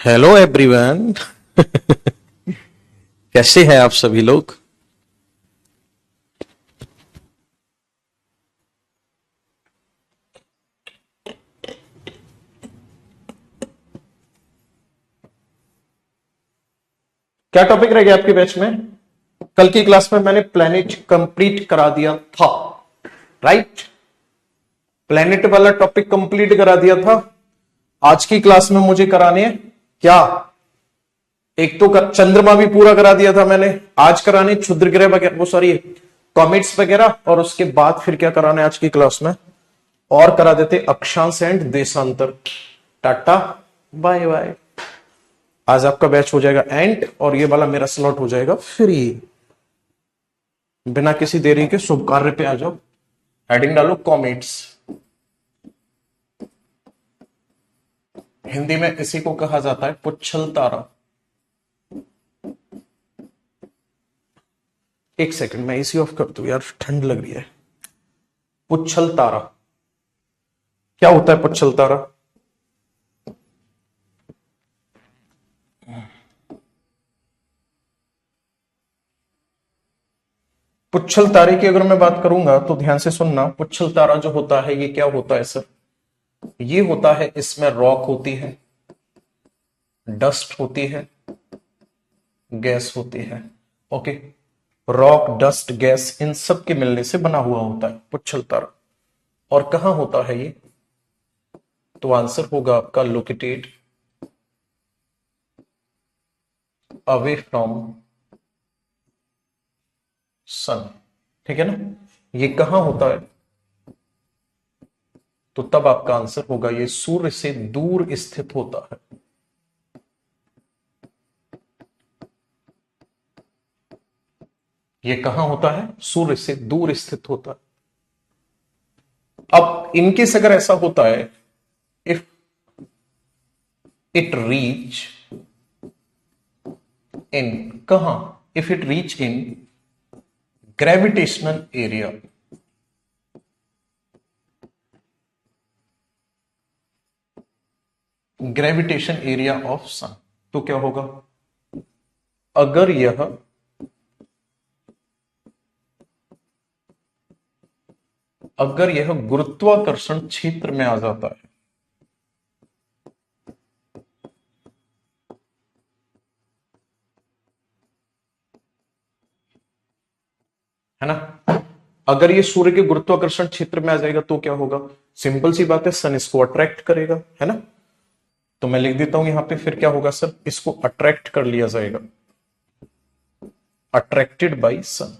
Hello everyone. कैसे हैं आप सभी लोग। क्या टॉपिक रह गया आपके बैच में। कल की क्लास में मैंने प्लेनेट कंप्लीट करा दिया था, राइट। प्लेनेट वाला टॉपिक कंप्लीट करा दिया था। आज की क्लास में मुझे कराने हैं क्या, एक तो चंद्रमा भी पूरा करा दिया था मैंने, आज कराने क्षुद्र ग्रह वगैरह, वो सॉरी कॉमेट्स वगैरह, और उसके बाद फिर क्या कराने आज की क्लास में, और करा देते अक्षांश एंड देशांतर। टाटा बाय बाय। आज आपका बैच हो जाएगा एंड और ये वाला मेरा स्लॉट हो जाएगा फ्री। बिना किसी देरी के शुभ कार्य पे आ जाओ। हेडिंग डालो कॉमेट्स। हिंदी में इसी को कहा जाता है पुच्छल तारा। एक सेकंड मैं एसी ऑफ कर दूं यार, ठंड लग रही है। पुच्छल तारा क्या होता है? पुच्छल तारा पुच्छल तारे की अगर मैं बात करूंगा तो ध्यान से सुनना। पुच्छल तारा जो होता है ये क्या होता है सर? ये होता है, इसमें रॉक होती है, डस्ट होती है, गैस होती है। Okay, rock dust gas in सब के मिलने से बना हुआ होता है पुच्छल तारा। और कहां होता है ये? तो आंसर होगा आपका लोकेटेड अवे फ्रॉम सन। ठीक है ना, ये कहां होता है? तो तब आपका आंसर होगा ये सूर्य से दूर स्थित होता है। ये कहां होता है? सूर्य से दूर स्थित होता है। अब इनकेस अगर ऐसा होता है, इफ इट रीच इन, कहां? If it reach in gravitational area, gravitation area of sun, तो क्या होगा? अगर यह गुरुत्वाकर्षण क्षेत्र में आ जाता है ना, अगर ये सूर्य के गुरुत्वाकर्षण क्षेत्र में आ जाएगा तो क्या होगा? सिंपल सी बात है, सन इसको अट्रैक्ट करेगा, है ना। तो मैं लिख देता हूं यहां पे, फिर क्या होगा सर? इसको अट्रैक्ट कर लिया जाएगा, अट्रैक्टेड बाई सन।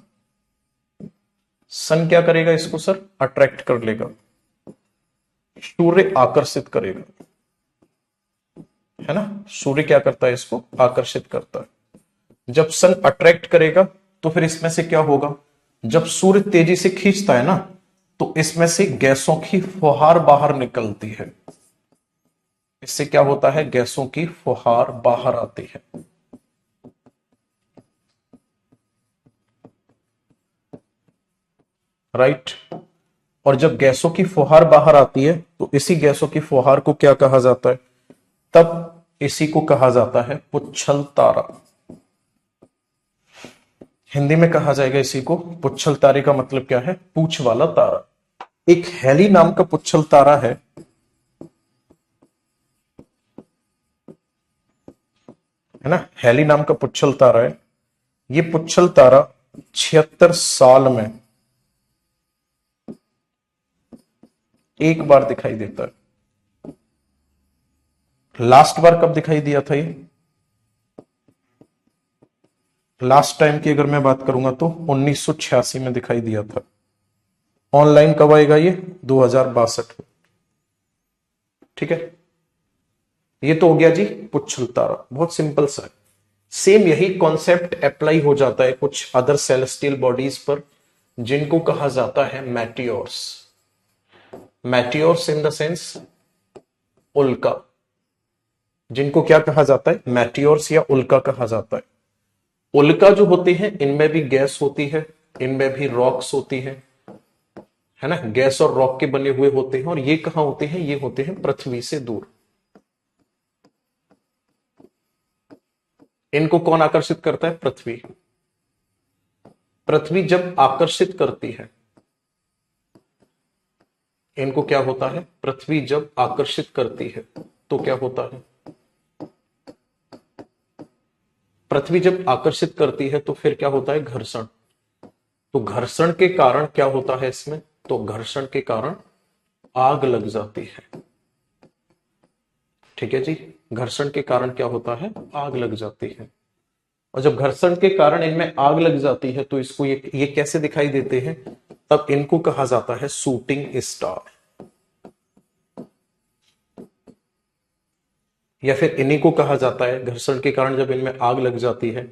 सन क्या करेगा इसको सर? अट्रैक्ट कर लेगा, सूर्य आकर्षित करेगा, है ना। सूर्य क्या करता है? इसको आकर्षित करता है। जब सन अट्रैक्ट करेगा तो फिर इसमें से क्या होगा? जब सूर्य तेजी से खींचता है ना, तो इसमें से गैसों की फुहार बाहर निकलती है। इससे क्या होता है? गैसों की फुहार बाहर आती है। राइट। और जब गैसों की फुहार बाहर आती है तो इसी गैसों की फुहार को क्या कहा जाता है? तब इसी को कहा जाता है पुच्छल तारा। हिंदी में कहा जाएगा इसी को पुच्छल तारे का मतलब क्या है? पूंछ वाला तारा। एक हेली नाम का पुच्छल तारा है ना, हेली नाम का पुच्छल तारा है। ये पुच्छल तारा 76 साल में एक बार दिखाई देता है। लास्ट बार कब दिखाई दिया था ये? लास्ट टाइम की अगर मैं बात करूंगा तो 1986 में दिखाई दिया था। ऑनलाइन कब आएगा ये? 2062 में। ठीक है, ये तो हो गया जी पुच्छल तारा, बहुत सिंपल सा है। सेम यही कॉन्सेप्ट अप्लाई हो जाता है कुछ अदर सेलेस्टियल बॉडीज पर, जिनको कहा जाता है मैटियोर्स। मैटियोर्स इन द सेंस उल्का। जिनको क्या कहा जाता है? मैटियोर्स या उल्का कहा जाता है। उल्का जो होते हैं इनमें भी गैस होती है, इनमें भी रॉक्स होती है ना, गैस और रॉक के बने हुए होते हैं। और ये कहां होते हैं? ये होते हैं पृथ्वी से दूर। इनको कौन आकर्षित करता है? पृथ्वी। पृथ्वी जब आकर्षित करती है, इनको क्या होता है? पृथ्वी जब आकर्षित करती है तो क्या होता है? पृथ्वी जब आकर्षित करती है तो फिर क्या होता है? घर्षण। तो घर्षण के कारण क्या होता है इसमें? तो घर्षण के कारण आग लग जाती है। ठीक है जी, घर्षण के कारण क्या होता है? आग लग जाती है। और जब घर्षण के कारण इनमें आग लग जाती है तो इसको ये कैसे दिखाई देते हैं? तब इनको कहा जाता है शूटिंग स्टार, या फिर इन्हीं को कहा जाता है, घर्षण के कारण जब इनमें आग लग जाती है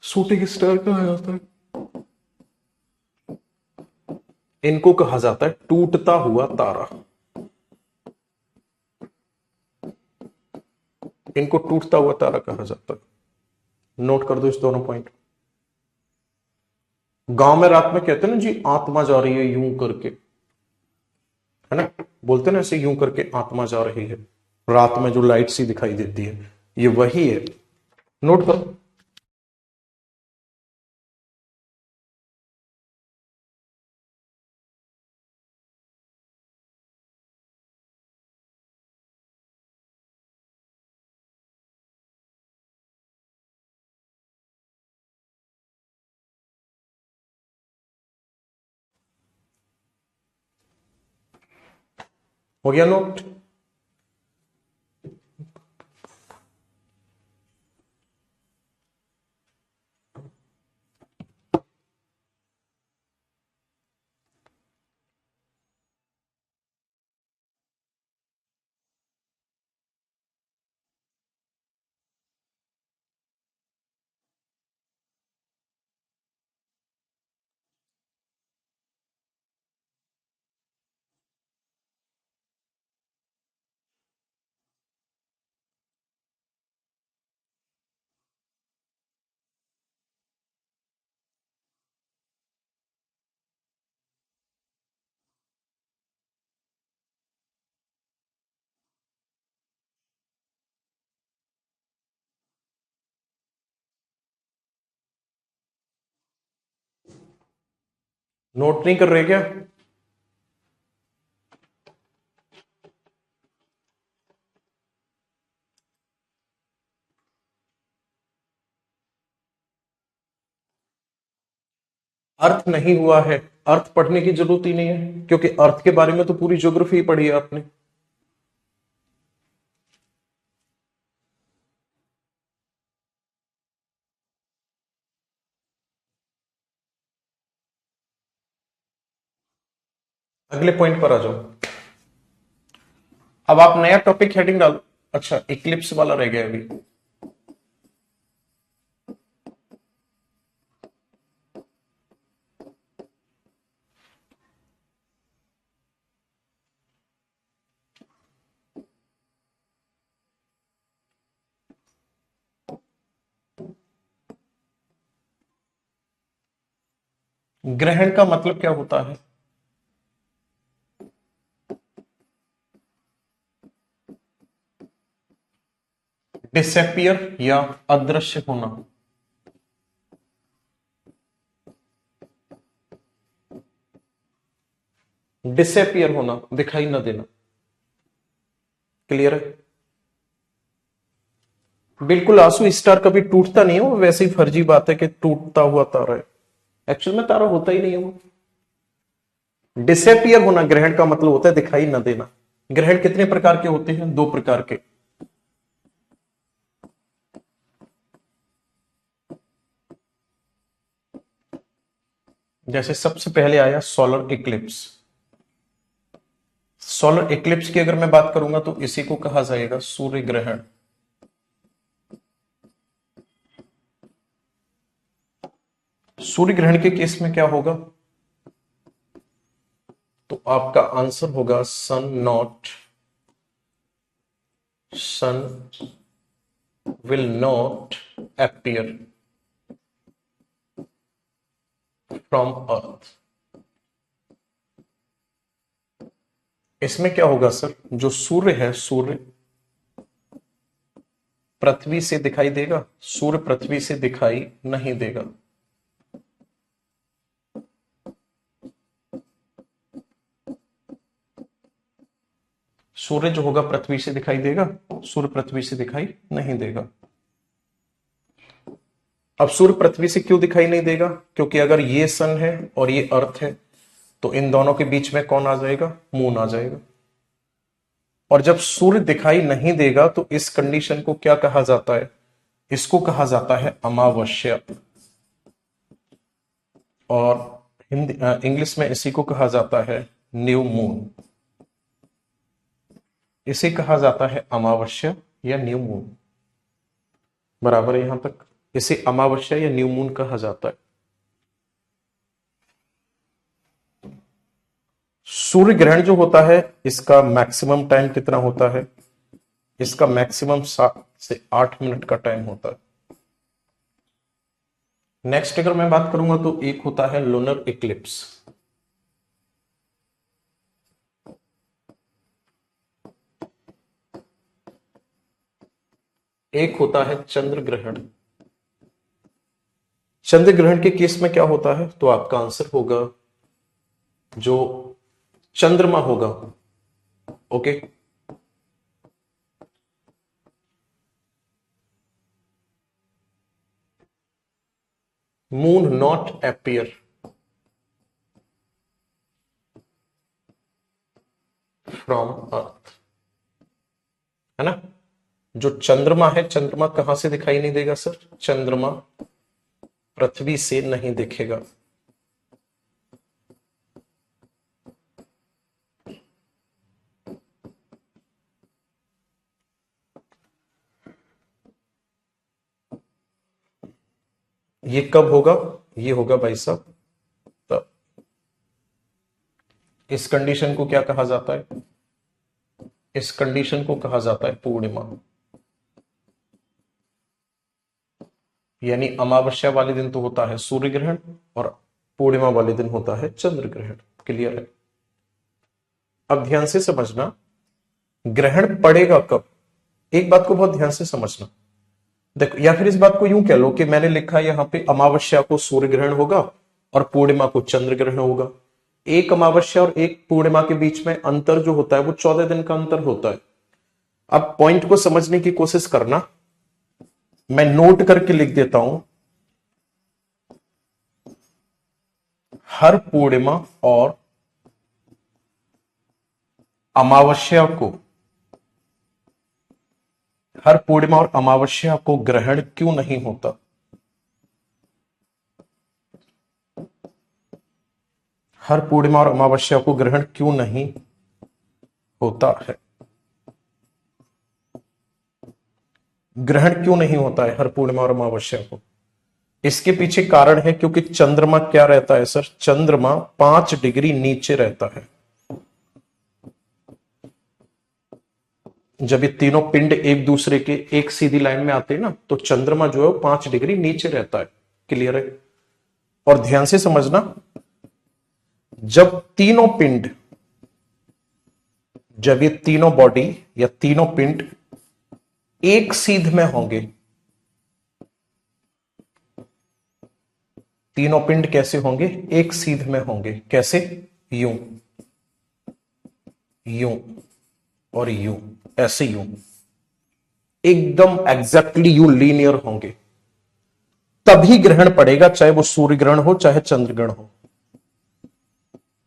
शूटिंग स्टार कहा जाता है। इनको कहा जाता है टूटता हुआ तारा। इनको टूटता हुआ तारा कहा जाता है। नोट कर दो इस दोनों पॉइंट। गांव में रात में कहते हैं ना जी, आत्मा जा रही है यूं करके, है ना, बोलते हैं ना ऐसे यूं करके आत्मा जा रही है, रात में जो लाइट सी दिखाई देती है, ये वही है। नोट कर। हो गया नोट? नोट नहीं कर रहे क्या? अर्थ नहीं हुआ है, अर्थ पढ़ने की जरूरत ही नहीं है, क्योंकि अर्थ के बारे में तो पूरी ज्योग्राफी पढ़ी है आपने। अगले पॉइंट पर आ जाओ। अब आप नया टॉपिक हेडिंग डालो। अच्छा, इक्लिप्स वाला रह गया अभी। ग्रहण का मतलब क्या होता है? डिसअपियर या अदृश्य होना। डिसअपियर होना, दिखाई न देना। क्लियर है? बिल्कुल, आंसू स्टार कभी टूटता नहीं है, वो वैसे ही फर्जी बात है कि टूटता हुआ तारा है। एक्चुअल में तारा होता ही नहीं है वो। डिसअपियर होना ग्रहण का मतलब होता है दिखाई न देना। ग्रहण कितने प्रकार के होते हैं? दो प्रकार के। जैसे सबसे पहले आया सोलर इक्लिप्स। सोलर इक्लिप्स की अगर मैं बात करूंगा तो इसी को कहा जाएगा सूर्य ग्रहण। सूर्य ग्रहण के केस में क्या होगा? तो आपका आंसर होगा सन विल नॉट अपीयर फ्रॉम अर्थ। इसमें क्या होगा सर? जो सूर्य है, सूर्य पृथ्वी से दिखाई देगा? सूर्य पृथ्वी से दिखाई नहीं देगा। सूर्य जो होगा पृथ्वी से दिखाई देगा? सूर्य पृथ्वी से दिखाई नहीं देगा। अब सूर्य पृथ्वी से क्यों दिखाई नहीं देगा? क्योंकि अगर ये सन है और ये अर्थ है तो इन दोनों के बीच में कौन आ जाएगा? मून आ जाएगा। और जब सूर्य दिखाई नहीं देगा तो इस कंडीशन को क्या कहा जाता है? इसको कहा जाता है अमावस्या। और हिंदी इंग्लिश में इसी को कहा जाता है न्यू मून। इसे कहा जाता है अमावस्या या न्यू मून। बराबर है यहां तक? इसे अमावस्या या न्यू मून कहा जाता है। सूर्य ग्रहण जो होता है इसका मैक्सिमम टाइम कितना होता है? इसका मैक्सिमम 7 से 8 मिनट का टाइम होता है। नेक्स्ट अगर मैं बात करूंगा तो एक होता है लूनर इक्लिप्स। एक होता है चंद्र ग्रहण। चंद्र ग्रहण के केस में क्या होता है? तो आपका आंसर होगा जो चंद्रमा होगा। Okay, moon not appear from earth, है ना? जो चंद्रमा है, चंद्रमा कहां से दिखाई नहीं देगा सर? चंद्रमा पृथ्वी से नहीं दिखेगा। ये कब होगा? ये होगा भाई साहब तब। इस कंडीशन को क्या कहा जाता है? इस कंडीशन को कहा जाता है पूर्णिमा। यानी अमावस्या वाले दिन तो होता है सूर्य ग्रहण और पूर्णिमा वाले दिन होता है चंद्र ग्रहण। क्लियर है? अब ध्यान से समझना, ग्रहण पड़ेगा कब? एक बात को बहुत ध्यान से समझना। देखो, या फिर इस बात को यूं कह लो कि मैंने लिखा यहां पे अमावस्या को सूर्य ग्रहण होगा और पूर्णिमा को चंद्र ग्रहण होगा। एक अमावस्या और एक पूर्णिमा के बीच में अंतर जो होता है वो 14 दिन का अंतर होता है। अब पॉइंट को समझने की कोशिश करना, मैं नोट करके लिख देता हूं। हर पूर्णिमा और अमावस्या को, हर पूर्णिमा और अमावस्या को ग्रहण क्यों नहीं होता? हर पूर्णिमा और अमावस्या को ग्रहण क्यों नहीं होता है? ग्रहण क्यों नहीं होता है हर पूर्णिमा और अमावस्या को? इसके पीछे कारण है क्योंकि चंद्रमा क्या रहता है सर? चंद्रमा 5 डिग्री नीचे रहता है। जब ये तीनों पिंड एक दूसरे के एक सीधी लाइन में आते हैं ना, तो चंद्रमा जो है वो 5 डिग्री नीचे रहता है। क्लियर है? और ध्यान से समझना, जब तीनों पिंड, जब ये तीनों बॉडी या तीनों पिंड एक सीध में होंगे, तीनों पिंड कैसे होंगे? एक सीध में होंगे। कैसे? यूं, यूं और यूं, ऐसे यूं, एकदम एग्जैक्टली यूं लीनियर होंगे, तभी ग्रहण पड़ेगा। चाहे वो सूर्य ग्रहण हो चाहे चंद्र ग्रहण हो,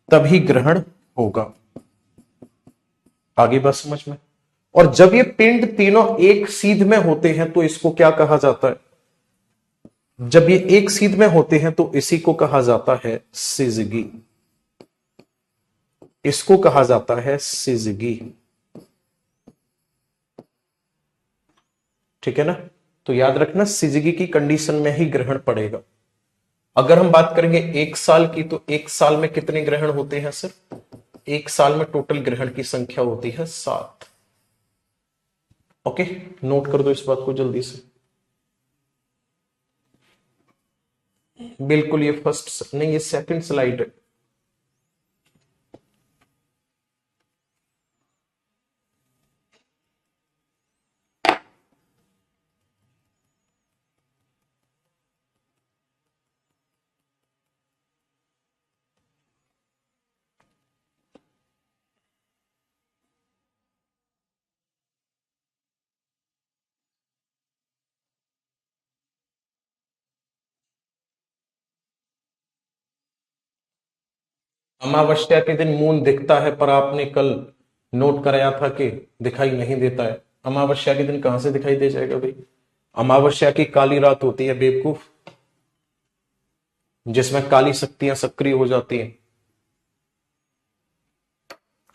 तभी ग्रहण होगा। आगे बात समझ में? और जब ये पिंड तीनों एक सीध में होते हैं तो इसको क्या कहा जाता है? जब ये एक सीध में होते हैं तो इसी को कहा जाता है सिजगी। इसको कहा जाता है सिजगी। ठीक है ना? तो याद रखना, सिजगी की कंडीशन में ही ग्रहण पड़ेगा। अगर हम बात करेंगे एक साल की, तो एक साल में कितने ग्रहण होते हैं सर? एक साल में टोटल ग्रहण की संख्या होती है 7। ओके, नोट कर दो इस बात को जल्दी से। बिल्कुल, ये फर्स्ट नहीं, ये सेकंड स्लाइड है। अमावस्या के दिन मून दिखता है, पर आपने कल नोट कराया था कि दिखाई नहीं देता है। अमावस्या के दिन कहां से दिखाई दे जाएगा भाई? अमावस्या की काली रात होती है बेवकूफ, जिसमें काली शक्तियां सक्रिय हो जाती हैं।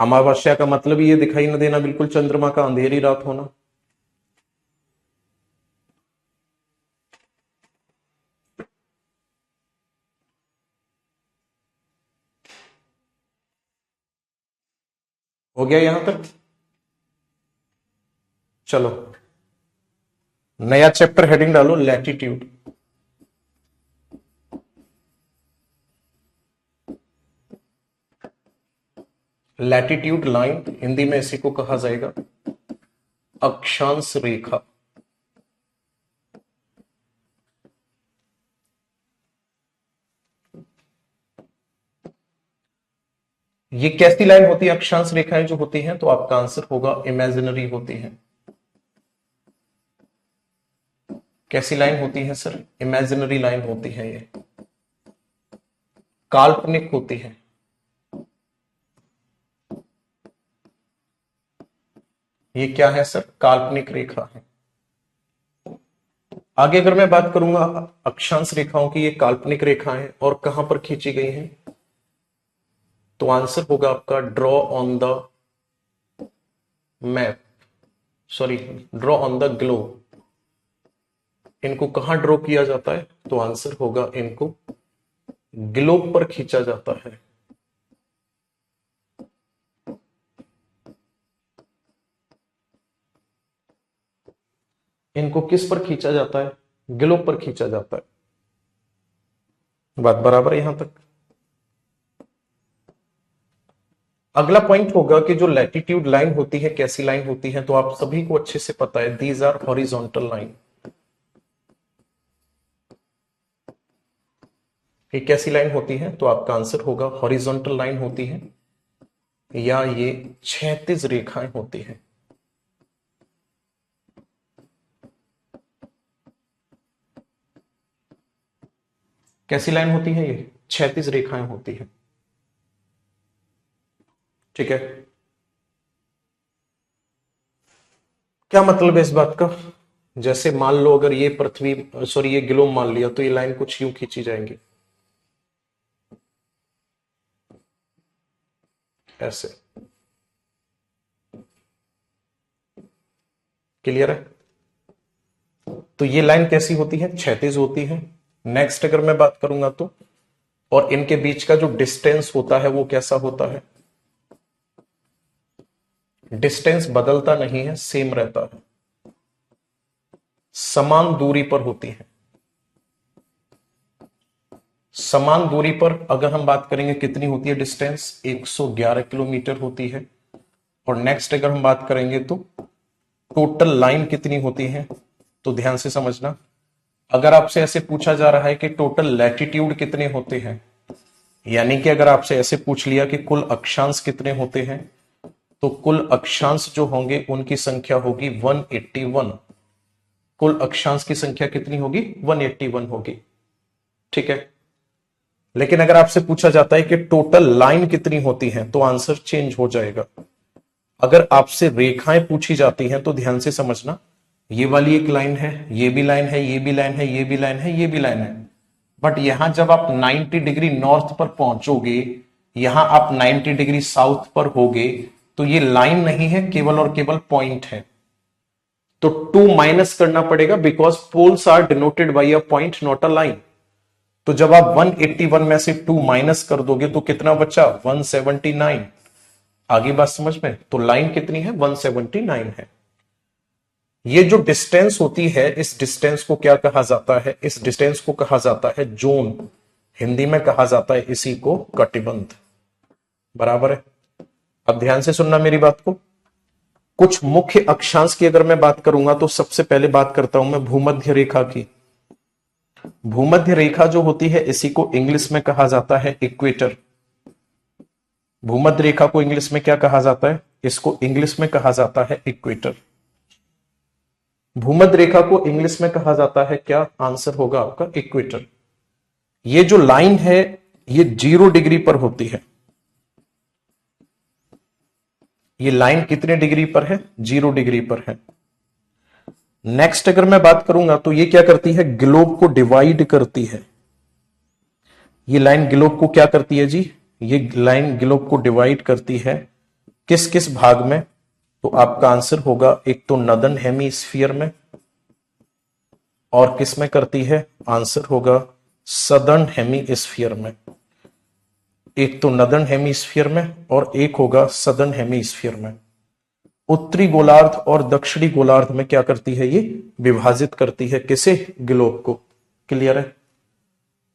अमावस्या का मतलब ये दिखाई न देना, बिल्कुल चंद्रमा का अंधेरी रात होना। हो गया यहां तक? चलो नया चैप्टर हेडिंग डालो, लैटिट्यूड। लैटिट्यूड लाइन, हिंदी में इसी को कहा जाएगा अक्षांश रेखा। ये कैसी लाइन होती है? अक्षांश रेखाएं जो होती हैं, तो आपका आंसर होगा इमेजिनरी होती है। कैसी लाइन होती है सर? इमेजिनरी लाइन होती है, ये काल्पनिक होती है। ये क्या है सर? काल्पनिक रेखा है। आगे अगर मैं बात करूंगा अक्षांश रेखाओं की, ये काल्पनिक रेखाएं और कहां पर खींची गई हैं, तो आंसर होगा आपका draw on the map, sorry draw on the globe. इनको कहां ड्रॉ किया जाता है? तो आंसर होगा इनको ग्लोब पर खींचा जाता है। इनको किस पर खींचा जाता है? ग्लोब पर खींचा जाता है। बात बराबर है यहां तक? अगला पॉइंट होगा कि जो लैटिट्यूड लाइन होती है कैसी लाइन होती है, तो आप सभी को अच्छे से पता है, दीज आर हॉरिजॉन्टल लाइन। ये कैसी लाइन होती है? तो आपका आंसर होगा हॉरिजॉन्टल लाइन होती है, या ये क्षैतिज रेखाएं होती हैं। कैसी लाइन होती है? ये क्षैतिज रेखाएं होती है। ठीक है, क्या मतलब है इस बात का? जैसे मान लो अगर ये पृथ्वी, सॉरी ये ग्लोब मान लिया, तो ये लाइन कुछ यूं खींची जाएंगी, ऐसे। क्लियर है? तो ये लाइन कैसी होती है? क्षैतिज होती है। नेक्स्ट अगर मैं बात करूंगा तो, और इनके बीच का जो डिस्टेंस होता है वो कैसा होता है? डिस्टेंस बदलता नहीं है, सेम रहता है, समान दूरी पर होती है। समान दूरी पर अगर हम बात करेंगे कितनी होती है डिस्टेंस? 111 किलोमीटर होती है। और नेक्स्ट अगर हम बात करेंगे तो टोटल लाइन कितनी होती है, तो ध्यान से समझना। अगर आपसे ऐसे पूछा जा रहा है कि टोटल लैटिट्यूड कितने होते हैं, यानी कि अगर आपसे ऐसे पूछ लिया कि कुल अक्षांश कितने होते हैं, तो कुल अक्षांश जो होंगे उनकी संख्या होगी 181। कुल अक्षांश की संख्या कितनी होगी? 181 होगी। ठीक है, लेकिन अगर आपसे पूछा जाता है कि टोटल लाइन कितनी होती है, तो आंसर चेंज हो जाएगा। अगर आपसे रेखाएं पूछी जाती हैं तो ध्यान से समझना, ये वाली एक लाइन है, ये भी लाइन है, ये भी लाइन है, ये भी लाइन है, ये भी लाइन है, बट यहां जब आप 90 डिग्री नॉर्थ पर पहुंचोगे, यहां आप 90 डिग्री साउथ पर होगे, तो ये लाइन नहीं है, केवल और केवल पॉइंट है। तो 2 माइनस करना पड़ेगा, because poles are denoted by a point not a line. तो जब आप 181 में से 2 माइनस कर दोगे तो कितना बचा? 179। आगे बात समझ में? तो लाइन कितनी है? 179 है। ये जो डिस्टेंस होती है, इस डिस्टेंस को क्या कहा जाता है? इस डिस्टेंस को कहा जाता है जोन, हिंदी में कहा जाता है इसी को कटिबंध। बराबर है? अब ध्यान से सुनना मेरी बात को। कुछ मुख्य अक्षांश की अगर मैं बात करूंगा तो सबसे पहले बात करता हूं मैं भूमध्य रेखा की। भूमध्य रेखा जो होती है इसी को इंग्लिश में कहा जाता है इक्वेटर। भूमध्य रेखा को इंग्लिश में क्या कहा जाता है? इसको इंग्लिश में कहा जाता है इक्वेटर। भूमध्य रेखा को इंग्लिश में कहा जाता है क्या? आंसर होगा आपका इक्वेटर। ये जो लाइन है ये 0 डिग्री पर होती है। ये लाइन कितने डिग्री पर है? 0 डिग्री पर है। नेक्स्ट अगर मैं बात करूंगा तो ये क्या करती है? ग्लोब को डिवाइड करती है। ये लाइन ग्लोब को क्या करती है जी? ये लाइन ग्लोब को डिवाइड करती है किस किस भाग में? तो आपका आंसर होगा एक तो नदर्न हेमीस्फीयर में, और किस में करती है? आंसर होगा सदर्न हेमीस्फीयर में। एक तो नदर्न हेमीस्फीयर में और एक होगा सदर्न हेमीस्फीयर में। उत्तरी गोलार्ध और दक्षिणी गोलार्ध में क्या करती है? ये विभाजित करती है किसे? ग्लोब को। क्लियर है?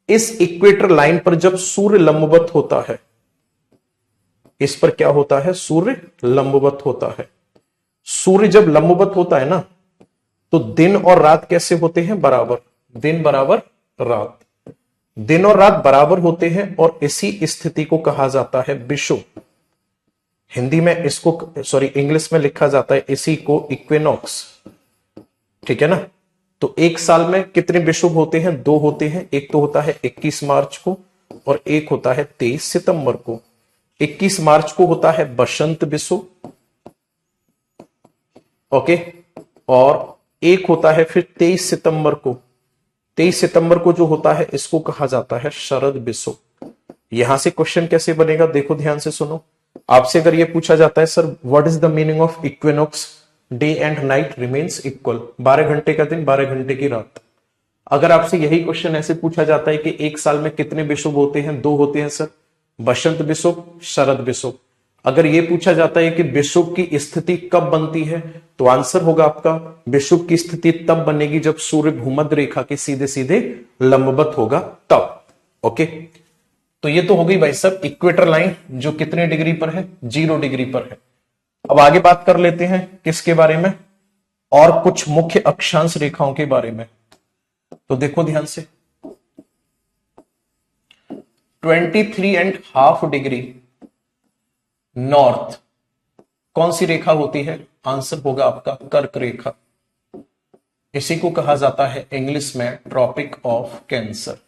इस इक्वेटर लाइन पर जब सूर्य लंबवत होता है, इस पर क्या होता है? सूर्य लंबवत होता है। सूर्य जब लंबवत होता है ना, तो दिन और रात कैसे होते हैं? बराबर। दिन बराबर रात। दिन और रात बराबर होते हैं और इसी स्थिति को कहा जाता है विषुव। हिंदी में इसको, सॉरी, इंग्लिश में लिखा जाता है इसी को इक्विनॉक्स। ठीक है ना? तो एक साल में कितने विषुव होते हैं? 2 होते हैं। एक तो होता है 21 मार्च को और एक होता है 23 सितंबर को। 21 मार्च को होता है बसंत विषुव, ओके, और एक होता है फिर 23 सितंबर को। 23 सितंबर को जो होता है इसको कहा जाता है शरद विषुव। यहां से क्वेश्चन कैसे बनेगा? देखो ध्यान से सुनो। आपसे अगर यह पूछा जाता है sir what is the meaning of equinox? Day and night remains equal. 12 घंटे का दिन, 12 घंटे की रात। अगर आपसे यही क्वेश्चन ऐसे पूछा जाता है कि एक साल में कितने विषुव होते हैं? 2 होते हैं सर, बसंत विषुव, शरद विषुव। अगर यह पूछा जाता है कि विषुव की स्थिति कब बनती है, तो आंसर होगा आपका विषुव की स्थिति तब बनेगी जब सूर्य भूमध्य रेखा के सीधे सीधे लंबवत होगा, तब। ओके, तो ये तो हो गई भाई साहब इक्वेटर लाइन जो कितने डिग्री पर है? 0 डिग्री पर है। अब आगे बात कर लेते हैं किसके बारे में? और कुछ मुख्य अक्षांश रेखाओं के बारे में। तो देखो ध्यान से, 23.5 डिग्री नॉर्थ कौन सी रेखा होती है? आंसर होगा आपका कर्क रेखा। इसी को कहा जाता है इंग्लिश में ट्रॉपिक ऑफ कैंसर।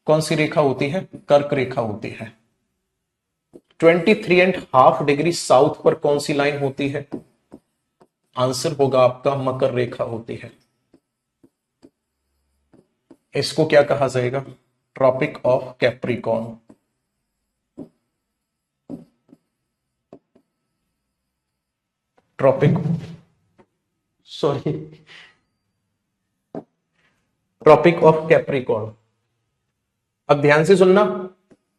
कौन सी रेखा होती है? कर्क रेखा होती है। 23.5 डिग्री साउथ पर कौन सी लाइन होती है? आंसर होगा आपका मकर रेखा होती है। इसको क्या कहा जाएगा? Tropic of Capricorn. Tropic, sorry, tropic of Capricorn. अब ध्यान से सुनना,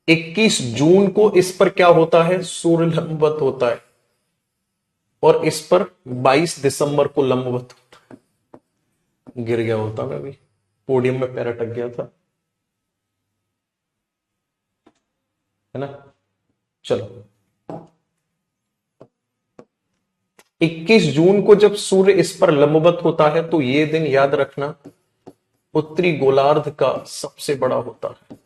21 जून को इस पर क्या होता है? सूर्य लंबवत होता है, और इस पर 22 दिसंबर को लंबवत होता है। गिर गया होता मैं भी, पोडियम में पैर अटक गया था, है ना? चलो, 21 जून को जब सूर्य इस पर लंबवत होता है तो यह दिन याद रखना उत्तरी गोलार्ध का सबसे बड़ा होता है।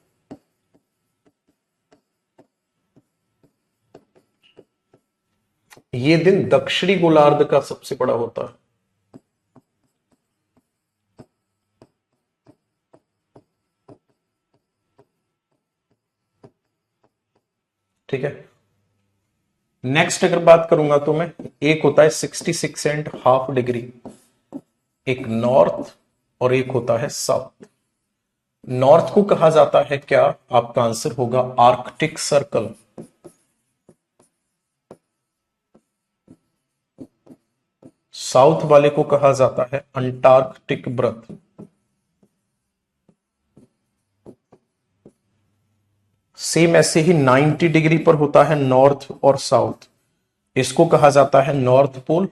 यह दिन दक्षिणी गोलार्ध का सबसे बड़ा होता है। ठीक है, नेक्स्ट अगर बात करूंगा तो मैं, एक होता है 66.5 डिग्री, एक नॉर्थ और एक होता है साउथ। नॉर्थ को कहा जाता है क्या? आपका आंसर होगा आर्कटिक सर्कल। साउथ वाले को कहा जाता है अंटार्कटिक व्रत। सेम ऐसे ही 90 डिग्री पर होता है नॉर्थ और साउथ। इसको कहा जाता है नॉर्थ पोल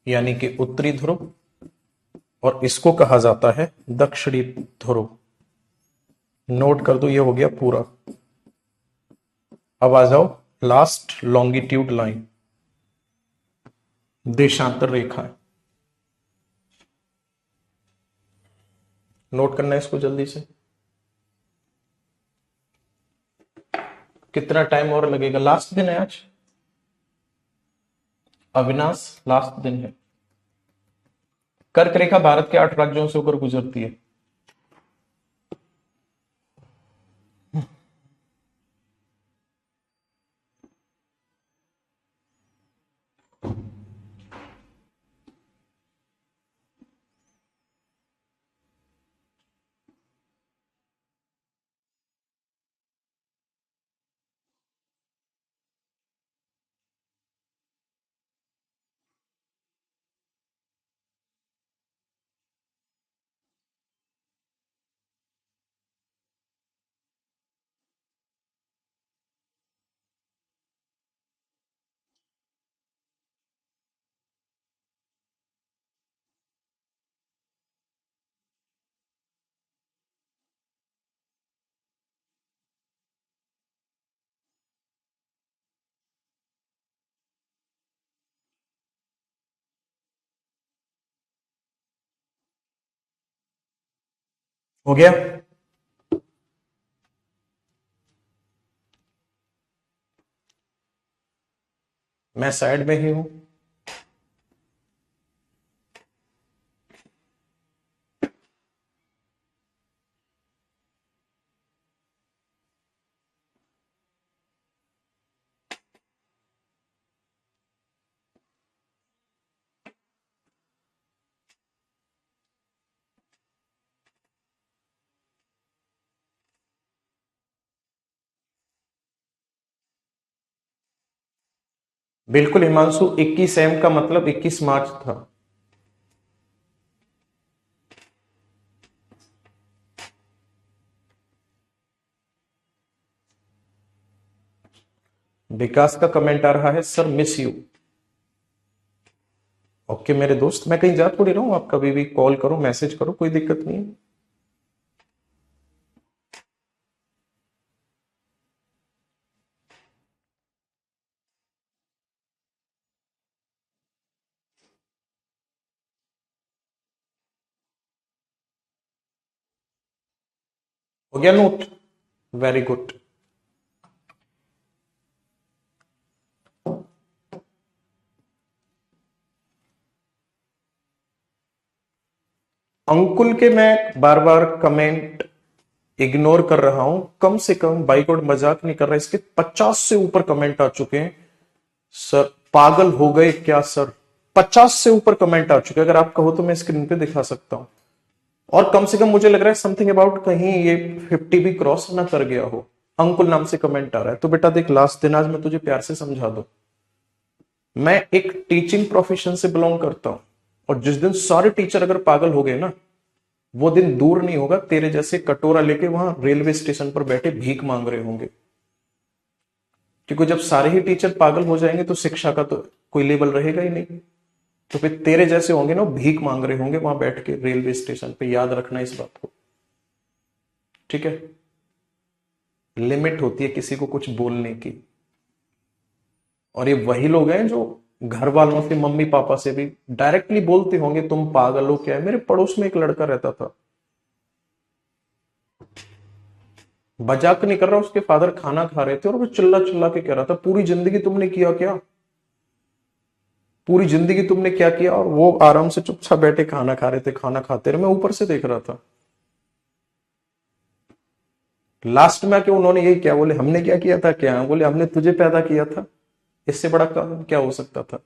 यानी कि उत्तरी ध्रुव, और इसको कहा जाता है दक्षिणी ध्रुव। नोट कर दो, ये हो गया पूरा। अब आ जाओ लास्ट लॉन्गिट्यूड लाइन, देशांतर रेखा। नोट करना है इसको जल्दी से। कितना टाइम और लगेगा? लास्ट दिन है आज अविनाश, लास्ट दिन है। कर्क रेखा भारत के 8 राज्यों से होकर गुजरती है। हो गया? मैं साइड में ही हूं। बिल्कुल हिमांशु, 21 एम का मतलब 21 मार्च था। विकास का कमेंट आ रहा है, सर मिस यू। ओके मेरे दोस्त, मैं कहीं जा थोड़ी रहा हूं, आप कभी भी कॉल करो, मैसेज करो, कोई दिक्कत नहीं है। हो गया नोट? Very good. अंकुल के मैं बार बार कमेंट इग्नोर कर रहा हूं, कम से कम बाई गॉड मजाक नहीं कर रहा, इसके 50 से ऊपर कमेंट आ चुके हैं। सर पागल हो गए क्या सर? 50 से ऊपर कमेंट आ चुके हैं, अगर आप कहो तो मैं स्क्रीन पे दिखा सकता हूं। और कम से कम मुझे लग रहा है समथिंग अबाउट कहीं ये 50 भी क्रॉस ना कर गया हो। अंकुल नाम से कमेंट आ रहा है, तो बेटा देख, लास्ट दिन आज मैं तुझे प्यार से समझा दूं, मैं एक टीचिंग प्रोफेशन से बिलोंग करता हूं, और जिस दिन सारे टीचर अगर पागल हो गए ना, वो दिन दूर नहीं होगा तेरे जैसे कटोरा लेके वहां रेलवे स्टेशन पर बैठे भीख मांग रहे होंगे। क्योंकि जब सारे ही टीचर पागल हो जाएंगे तो शिक्षा का तो कोई लेवल रहेगा ही नहीं। तो फिर तेरे जैसे होंगे ना, भीख मांग रहे होंगे वहां बैठ के रेलवे स्टेशन पे। याद रखना इस बात को, ठीक है? लिमिट होती है किसी को कुछ बोलने की। और ये वही लोग हैं जो घर वालों से, मम्मी पापा से भी डायरेक्टली बोलते होंगे तुम पागल हो क्या है। मेरे पड़ोस में एक लड़का रहता था, मजाक नहीं कर रहा, उसके फादर खाना खा रहे थे और वो चिल्ला चिल्ला के कह रहा था, पूरी जिंदगी तुमने किया क्या, पूरी जिंदगी तुमने क्या किया। और वो आराम से चुपचाप बैठे खाना खा रहे थे, खाना खाते रहे, मैं ऊपर से देख रहा था। लास्ट में आके उन्होंने यही क्या बोले, हमने क्या किया था? क्या बोले, हमने तुझे पैदा किया था, इससे बड़ा काम क्या हो सकता था?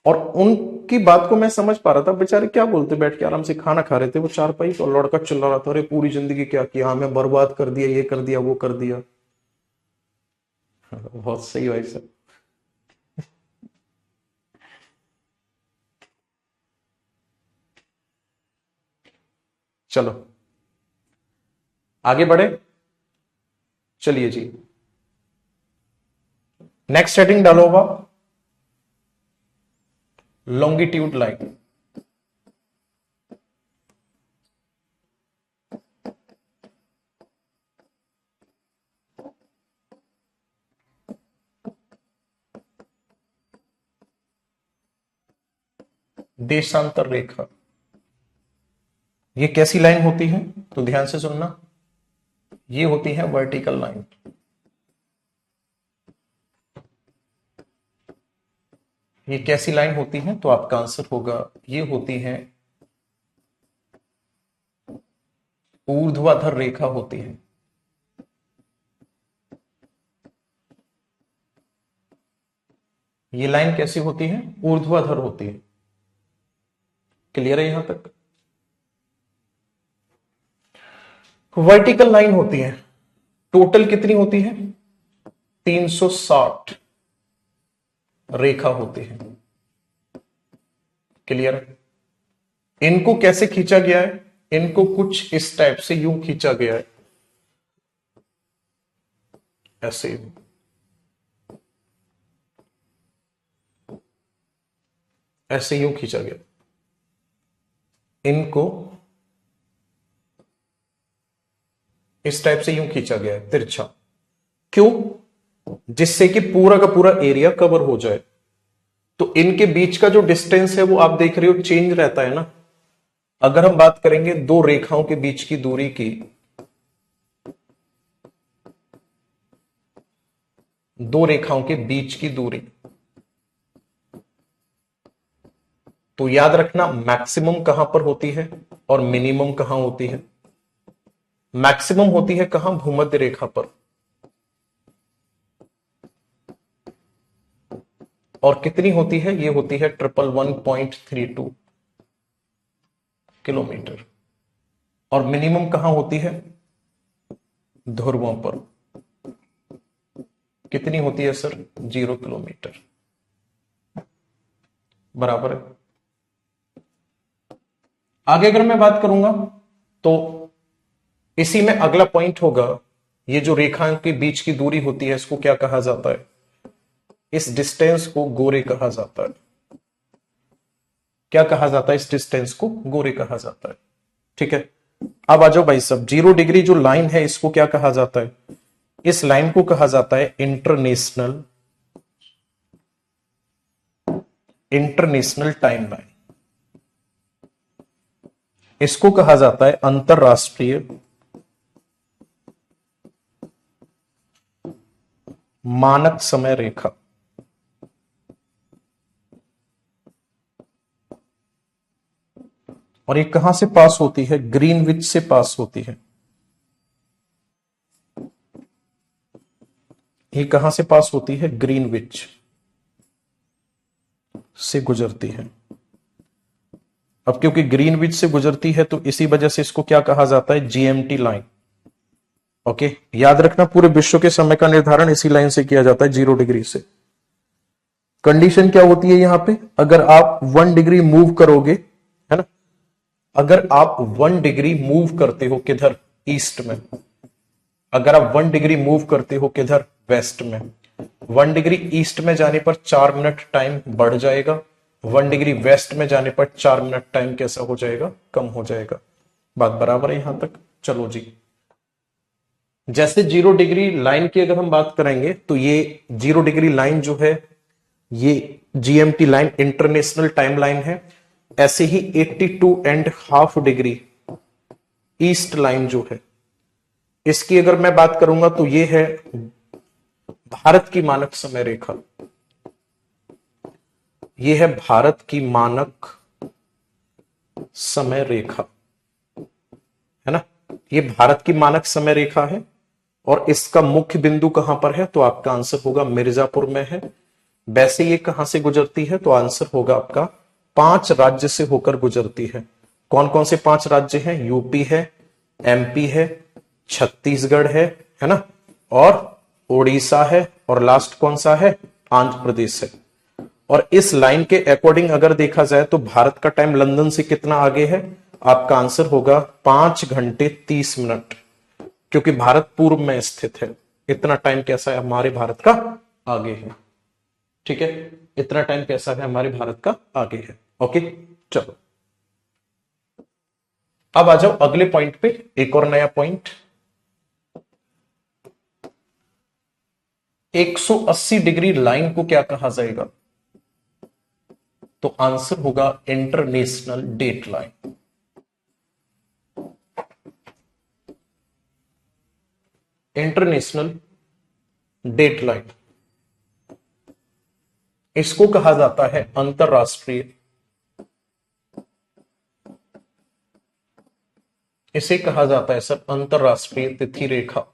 और उनकी बात को मैं समझ पा रहा था, बेचारे क्या बोलते, बैठ के आराम से खाना खा रहे थे वो चारपाई, तो लड़का चिल्ला रहा था, अरे पूरी जिंदगी क्या किया, हमें बर्बाद कर दिया, ये कर दिया, वो कर दिया। बहुत सही भाई साहब। चलो आगे बढ़े, चलिए जी। नेक्स्ट हेडिंग डालो होगा, लॉन्गिट्यूड लाइन। देशांतर रेखा, ये कैसी लाइन होती है? तो ध्यान से सुनना, ये होती है वर्टिकल लाइन। ये कैसी लाइन होती है? तो आपका आंसर होगा, ये होती है ऊर्ध्वाधर रेखा होती है। ये लाइन कैसी होती है? ऊर्ध्वाधर होती है। क्लियर है यहां तक? वर्टिकल लाइन होती है, टोटल कितनी होती है? 360 रेखा होती है। क्लियर है? इनको कैसे खींचा गया है? इनको कुछ इस टाइप से यूं खींचा गया है, ऐसे ऐसे यूं खींचा गया इनको, इस टाइप से यूं खींचा गया है तिरछा। क्यों? जिससे कि पूरा का पूरा एरिया कवर हो जाए। तो इनके बीच का जो डिस्टेंस है वो आप देख रहे हो चेंज रहता है ना। अगर हम बात करेंगे दो रेखाओं के बीच की दूरी की, दो रेखाओं के बीच की दूरी, तो याद रखना मैक्सिमम कहां पर होती है और मिनिमम कहां होती है। मैक्सिमम होती है कहां, भूमध्य रेखा पर, और कितनी होती है, ये होती है 111.32 किलोमीटर। और मिनिमम कहां होती है, ध्रुवों पर, कितनी होती है सर, 0 किलोमीटर। बराबर है। आगे अगर मैं बात करूंगा तो इसी में अगला पॉइंट होगा, ये जो रेखाओं के बीच की दूरी होती है इसको क्या कहा जाता है, इस डिस्टेंस को गोरे कहा जाता है। क्या कहा जाता है, इस डिस्टेंस को गोरे कहा जाता है। ठीक है, अब आ जाओ भाई सब, 0 डिग्री जो लाइन है इसको क्या कहा जाता है, इस लाइन को कहा जाता है इंटरनेशनल टाइम लाइन। इसको कहा जाता है अंतरराष्ट्रीय मानक समय रेखा। और ये कहां से पास होती है, ग्रीनविच से पास होती है। ये कहां से पास होती है, ग्रीनविच से गुजरती है। अब क्योंकि ग्रीनविच से गुजरती है तो इसी वजह से इसको क्या कहा जाता है, जीएमटी लाइन। ओके, याद रखना पूरे विश्व के समय का निर्धारण इसी लाइन से किया जाता है, 0 डिग्री से। कंडीशन क्या होती है यहां पे, अगर आप 1 डिग्री मूव करोगे, है ना, अगर आप 1 डिग्री मूव करते हो किधर, ईस्ट में, अगर आप 1 डिग्री मूव करते हो किधर, वेस्ट में, 1 डिग्री ईस्ट में जाने पर 4 मिनट टाइम बढ़ जाएगा, 1 डिग्री वेस्ट में जाने पर 4 मिनट टाइम कैसा हो जाएगा, कम हो जाएगा। बात बराबर है यहां तक। चलो जी, जैसे 0 डिग्री लाइन की अगर हम बात करेंगे तो ये 0 डिग्री लाइन जो है ये GMT line international time line है। ऐसे ही 82.5 डिग्री ईस्ट लाइन जो है, इसकी अगर मैं बात करूंगा तो ये है भारत की मानक समय रेखा। ये है भारत की मानक समय रेखा, है ना, ये भारत की मानक समय रेखा है। और इसका मुख्य बिंदु कहां पर है, तो आपका आंसर होगा मिर्जापुर में है। वैसे ये कहां से गुजरती है, तो आंसर होगा आपका 5 राज्य से होकर गुजरती है। कौन कौन से 5 राज्य हैं, यूपी है, एमपी है, छत्तीसगढ़ है ना, और उड़ीसा है, और लास्ट कौन सा है, आंध्र प्रदेश है। और इस लाइन के अकॉर्डिंग अगर देखा जाए तो भारत का टाइम लंदन से कितना आगे है, आपका आंसर होगा 5 घंटे 30 मिनट, क्योंकि भारत पूर्व में स्थित है। इतना टाइम कैसा है, हमारे भारत का आगे है। ठीक है, इतना टाइम कैसा है, हमारे भारत का आगे है। ओके, चलो अब आ जाओ अगले पॉइंट पे, एक और नया पॉइंट। 180 डिग्री लाइन को क्या कहा जाएगा, तो आंसर होगा international date line. International date line, इसको कहा जाता है अंतरराष्ट्रीय, इसे कहा जाता है सर अंतरराष्ट्रीय तिथि रेखा।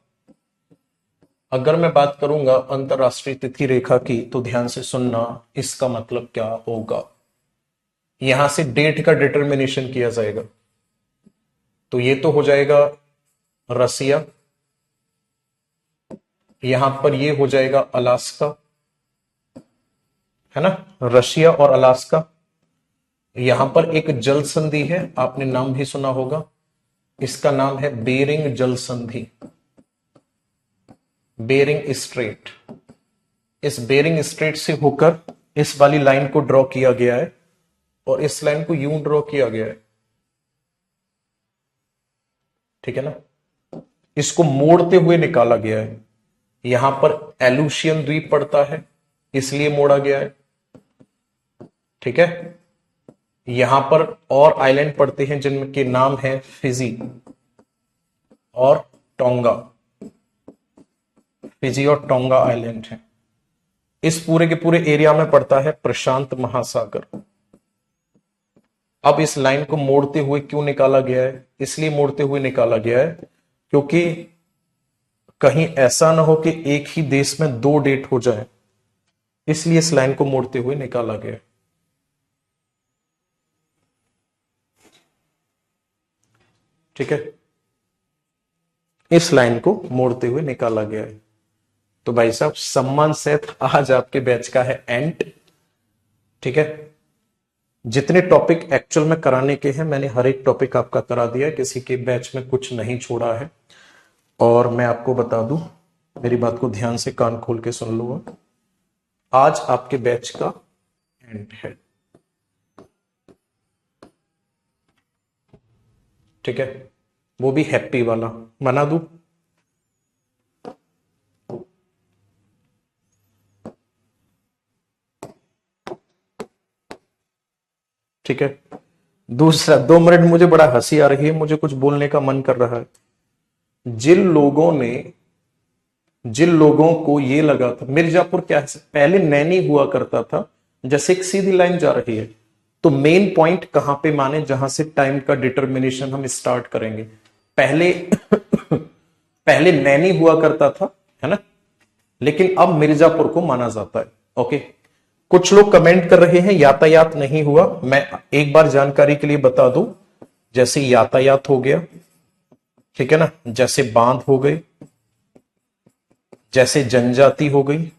अगर मैं बात करूंगा अंतरराष्ट्रीय तिथि रेखा की तो ध्यान से सुनना, इसका मतलब क्या होगा, यहां से डेट का डिटर्मिनेशन किया जाएगा। तो ये तो हो जाएगा रसिया, यहां पर ये हो जाएगा अलास्का, है ना, रशिया और अलास्का। यहां पर एक जल संधि है, आपने नाम भी सुना होगा, इसका नाम है बेरिंग जल संधि, बेरिंग स्ट्रेट। इस बेरिंग स्ट्रेट से होकर इस वाली लाइन को ड्रॉ किया गया है, और इस लाइन को यूं ड्रॉ किया गया है। ठीक है ना, इसको मोड़ते हुए निकाला गया है। यहां पर एलुशियन द्वीप पड़ता है, इसलिए मोड़ा गया है। ठीक है। यहां पर और आइलैंड पड़ते हैं जिनके नाम है फिजी और टोंगा। फिजी और टोंगा आइलैंड है। इस पूरे के पूरे एरिया में पड़ता है प्रशांत महासागर। अब इस लाइन को मोड़ते हुए क्यों निकाला गया है? इसलिए मोड़ते हुए निकाला गया है क्योंकि कहीं ऐसा ना हो कि एक ही देश में दो डेट हो जाए, इसलिए इस लाइन को मोड़ते हुए निकाला गया है। ठीक है, इस लाइन को मोड़ते हुए निकाला गया है। तो भाई साहब सम्मान से आज आपके बैच का है एंड। ठीक है, जितने टॉपिक एक्चुअल में कराने के हैं मैंने हर एक टॉपिक आपका करा दिया है, किसी के बैच में कुछ नहीं छोड़ा है। और मैं आपको बता दूं, मेरी बात को ध्यान से कान खोल के सुन लो, आज आपके बैच का एंड है। ठीक है, वो भी हैप्पी वाला मना दूं? ठीक है, दूसरा 2 मिनट मुझे बड़ा हंसी आ रही है, मुझे कुछ बोलने का मन कर रहा है। जिन लोगों को ये लगा था मिर्जापुर क्या है, पहले नैनी हुआ करता था, जैसे एक सीधी लाइन जा रही है, तो मेन पॉइंट कहां पे माने जहां से टाइम का डिटर्मिनेशन हम स्टार्ट करेंगे। पहले पहले नैनी हुआ करता था, है ना, लेकिन अब मिर्जापुर को माना जाता है। ओके, कुछ लोग कमेंट कर रहे हैं यातायात नहीं हुआ। मैं एक बार जानकारी के लिए बता दूं, जैसे यातायात हो गया, ठीक है ना, जैसे बांध हो गई, जैसे जनजाति हो गई,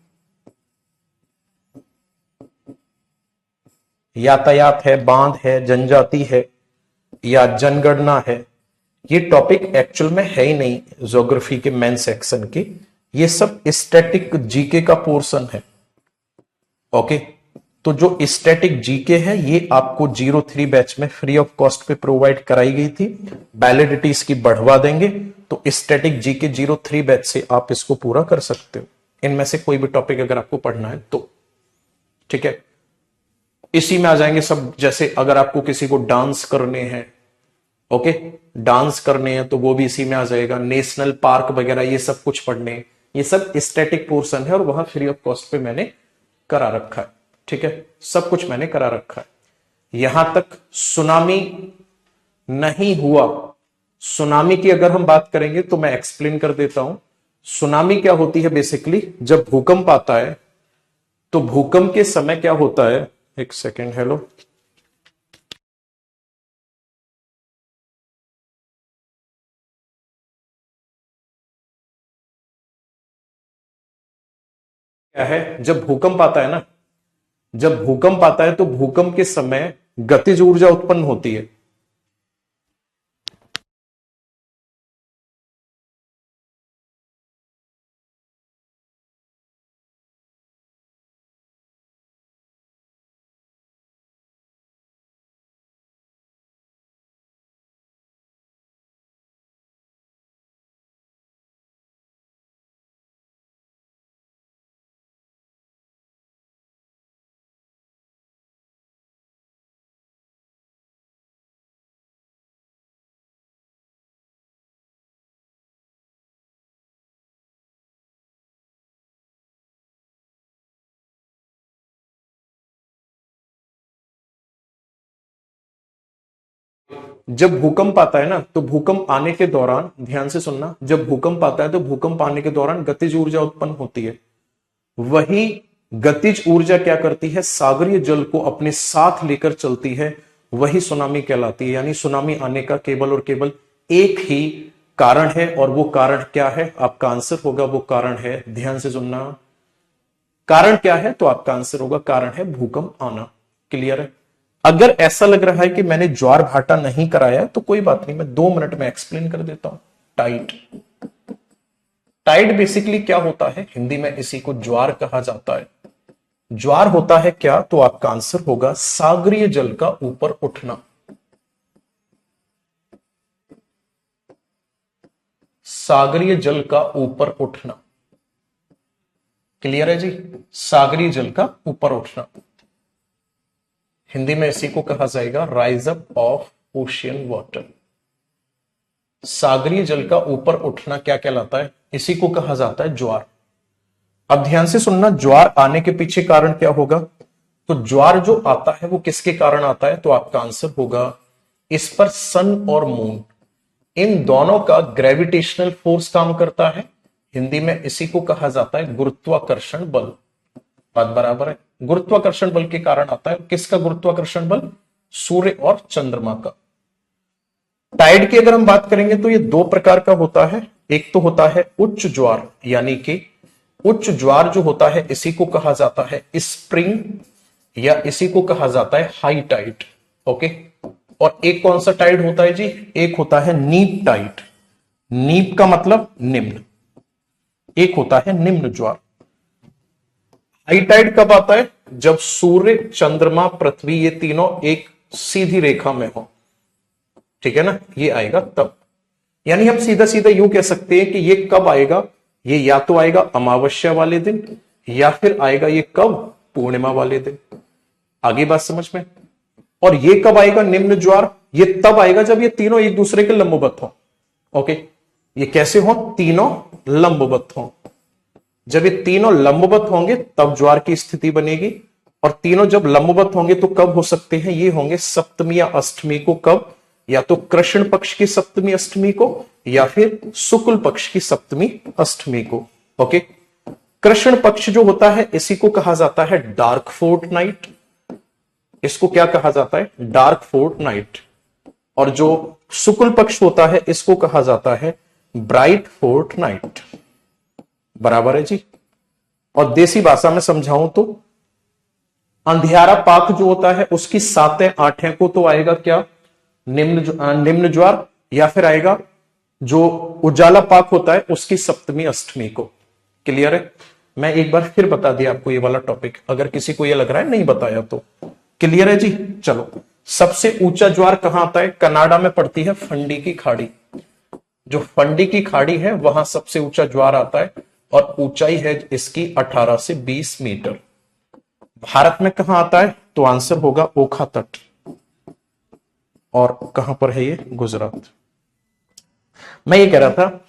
यातायात है, बांध है, जनजाति है या जनगणना है, ये टॉपिक एक्चुअल में है ही नहीं ज्योग्राफी के मेन सेक्शन के, ये सब स्टैटिक जीके का पोर्शन है। ओके, तो जो स्टैटिक जीके है ये आपको 03 बैच में फ्री ऑफ कॉस्ट पे प्रोवाइड कराई गई थी, वैलिडिटी इसकी बढ़वा देंगे, तो स्टैटिक जीके 03 बैच से आप इसको पूरा कर सकते हो, इनमें से कोई भी टॉपिक अगर आपको पढ़ना है तो। ठीक है, इसी में आ जाएंगे सब, जैसे अगर आपको किसी को डांस करने हैं, ओके, डांस करने हैं तो वो भी इसी में आ जाएगा, नेशनल पार्क वगैरह ये सब कुछ पढ़ने हैं, ये सब स्टैटिक पोर्शन है और वहां फ्री ऑफ कॉस्ट पे मैंने करा रखा है। ठीक है, सब कुछ मैंने करा रखा है। यहां तक सुनामी नहीं हुआ, सुनामी की अगर हम बात करेंगे तो मैं एक्सप्लेन कर देता हूं। सुनामी क्या होती है, बेसिकली जब भूकंप आता है तो भूकंप के समय क्या होता है, एक सेकेंड, हेलो, क्या है, जब भूकंप आता है ना, जब भूकंप आता है तो भूकंप के समय गतिज ऊर्जा उत्पन्न होती है। जब भूकंप आता है ना, तो भूकंप आने के दौरान ध्यान से सुनना, जब भूकंप आता है तो भूकंप आने के दौरान गतिज ऊर्जा उत्पन्न होती है। वही गतिज ऊर्जा क्या करती है, सागरीय जल को अपने साथ लेकर चलती है, वही सुनामी कहलाती है। यानी सुनामी आने का केवल और केवल एक ही कारण है, और वो कारण क्या है, आपका आंसर होगा वो कारण है, ध्यान से सुनना, कारण क्या है, तो आपका आंसर होगा कारण है भूकंप आना। क्लियर है? अगर ऐसा लग रहा है कि मैंने ज्वार भाटा नहीं कराया तो कोई बात नहीं, मैं 2 मिनट में एक्सप्लेन कर देता हूं। टाइड, टाइड बेसिकली क्या होता है, हिंदी में इसी को ज्वार कहा जाता है। ज्वार होता है क्या, तो आपका आंसर होगा सागरीय जल का ऊपर उठना। सागरीय जल का ऊपर उठना। क्लियर है जी? सागरीय जल का ऊपर उठना। हिंदी में इसी को कहा जाएगा rise up of ocean water. सागरीय जल का ऊपर उठना क्या कहलाता है? इसी को कहा जाता है ज्वार। अब ध्यान से सुनना, ज्वार आने के पीछे कारण क्या होगा? तो ज्वार जो आता है वो किसके कारण आता है? तो आपका आंसर होगा इस पर सन और मून, इन दोनों का ग्रेविटेशनल फोर्स काम करता है। हिंदी में इसी को कहा जाता है गुरुत्वाकर्षण बल। बात बराबर है? गुरुत्वाकर्षण बल के कारण आता है। किसका गुरुत्वाकर्षण बल? सूर्य और चंद्रमा का। टाइड की अगर हम बात करेंगे तो ये दो प्रकार का होता है। एक तो होता है उच्च ज्वार, यानी कि उच्च ज्वार जो होता है इसी को कहा जाता है स्प्रिंग, या इसी को कहा जाता है हाई टाइड। ओके, और एक कौन सा टाइड होता है जी? एक होता है नीप टाइड। नीप का मतलब निम्न, एक होता है निम्न ज्वार। हाई टाइड कब आता है? जब सूर्य, चंद्रमा, पृथ्वी ये तीनों एक सीधी रेखा में हो, ठीक है ना, ये आएगा तब। यानी हम सीधा सीधा यूं कह सकते हैं कि ये कब आएगा? ये या तो आएगा अमावस्या वाले दिन, या फिर आएगा ये कब? पूर्णिमा वाले दिन। आगे बात समझ में? और ये कब आएगा निम्न ज्वार? ये तब आएगा जब ये तीनों एक दूसरे के लंबवत हो। ओके, ये कैसे हो? तीनों लंबवत हो। जब ये तीनों लंबवत होंगे तब ज्वार की स्थिति बनेगी। और तीनों जब लंबवत होंगे तो कब हो सकते हैं? ये होंगे सप्तमी या अष्टमी को। कब? या तो कृष्ण पक्ष की सप्तमी अष्टमी को, या फिर शुक्ल पक्ष की सप्तमी अष्टमी को। ओके, कृष्ण पक्ष जो होता है इसी को कहा जाता है डार्क फोर्ट नाइट। इसको क्या कहा जाता है? Dark fort night. और जो शुक्ल पक्ष होता है इसको कहा जाता है ब्राइट फोर्ट नाइट। बराबर है जी? और देसी भाषा में समझाऊं तो अंधियारा पाक जो होता है उसकी 7-8 को तो आएगा क्या? निम्न ज्वार। या फिर आएगा जो उजाला पाक होता है उसकी सप्तमी अष्टमी को। क्लियर है? मैं एक बार फिर बता दिया आपको ये वाला टॉपिक, अगर किसी को ये लग रहा है नहीं बताया तो। क्लियर है जी? चलो, सबसे ऊंचा ज्वार कहां आता है? कनाडा में पड़ती है फंडी की खाड़ी। जो फंडी की खाड़ी है वहां सबसे ऊंचा ज्वार आता है, और ऊंचाई है इसकी 18 से 20 मीटर। भारत में कहां आता है? तो आंसर होगा ओखा तट। और कहां पर है ये? गुजरात। मैं ये कह रहा था,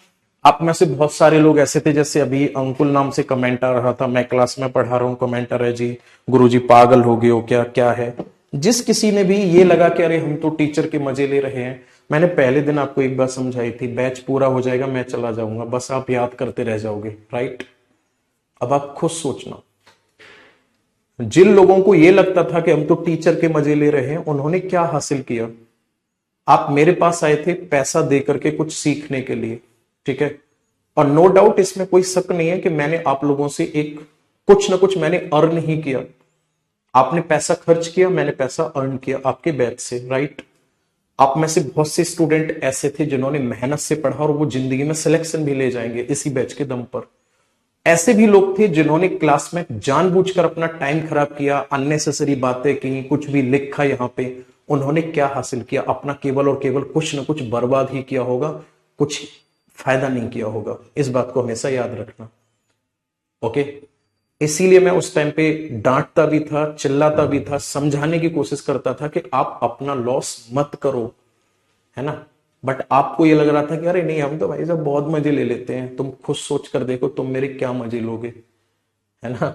आप में से बहुत सारे लोग ऐसे थे, जैसे अभी अंकुल नाम से कमेंट आ रहा था, मैं क्लास में पढ़ा रहा हूं, कमेंट आ रहा है जी गुरुजी पागल हो गए हो क्या? क्या है? जिस किसी ने भी ये लगा कि अरे हम तो टीचर के मजे ले रहे हैं, मैंने पहले दिन आपको एक बात समझाई थी, बैच पूरा हो जाएगा, मैं चला जाऊंगा, बस आप याद करते रह जाओगे। राइट? अब आप खुद सोचना, जिन लोगों को ये लगता था कि हम तो टीचर के मजे ले रहे हैं, उन्होंने क्या हासिल किया? आप मेरे पास आए थे पैसा दे करके कुछ सीखने के लिए, ठीक है? और नो डाउट इसमें कोई शक नहीं है कि मैंने आप लोगों से एक कुछ ना कुछ मैंने अर्न ही किया। आपने पैसा खर्च किया, मैंने पैसा अर्न किया आपके बैच से। राइट? आप में से बहुत से स्टूडेंट ऐसे थे जिन्होंने मेहनत से पढ़ा और वो जिंदगी में सिलेक्शन भी ले जाएंगे इसी बैच के दम पर। ऐसे भी लोग थे जिन्होंने क्लास में जानबूझकर अपना टाइम खराब किया, अननेसेसरी बातें की, कुछ भी लिखा यहां पे। उन्होंने क्या हासिल किया? अपना केवल और केवल कुछ ना कुछ बर्बाद ही किया होगा, कुछ फायदा नहीं किया होगा। इस बात को हमेशा याद रखना। ओके, इसीलिए मैं उस टाइम पे डांटता भी था, चिल्लाता भी था, समझाने की कोशिश करता था कि आप अपना लॉस मत करो, है ना? बट आपको ये लग रहा था कि अरे नहीं, हम तो भाई साहब बहुत मजे ले लेते हैं। तुम खुद सोच कर देखो, तुम मेरे क्या मजे लोगे, है ना?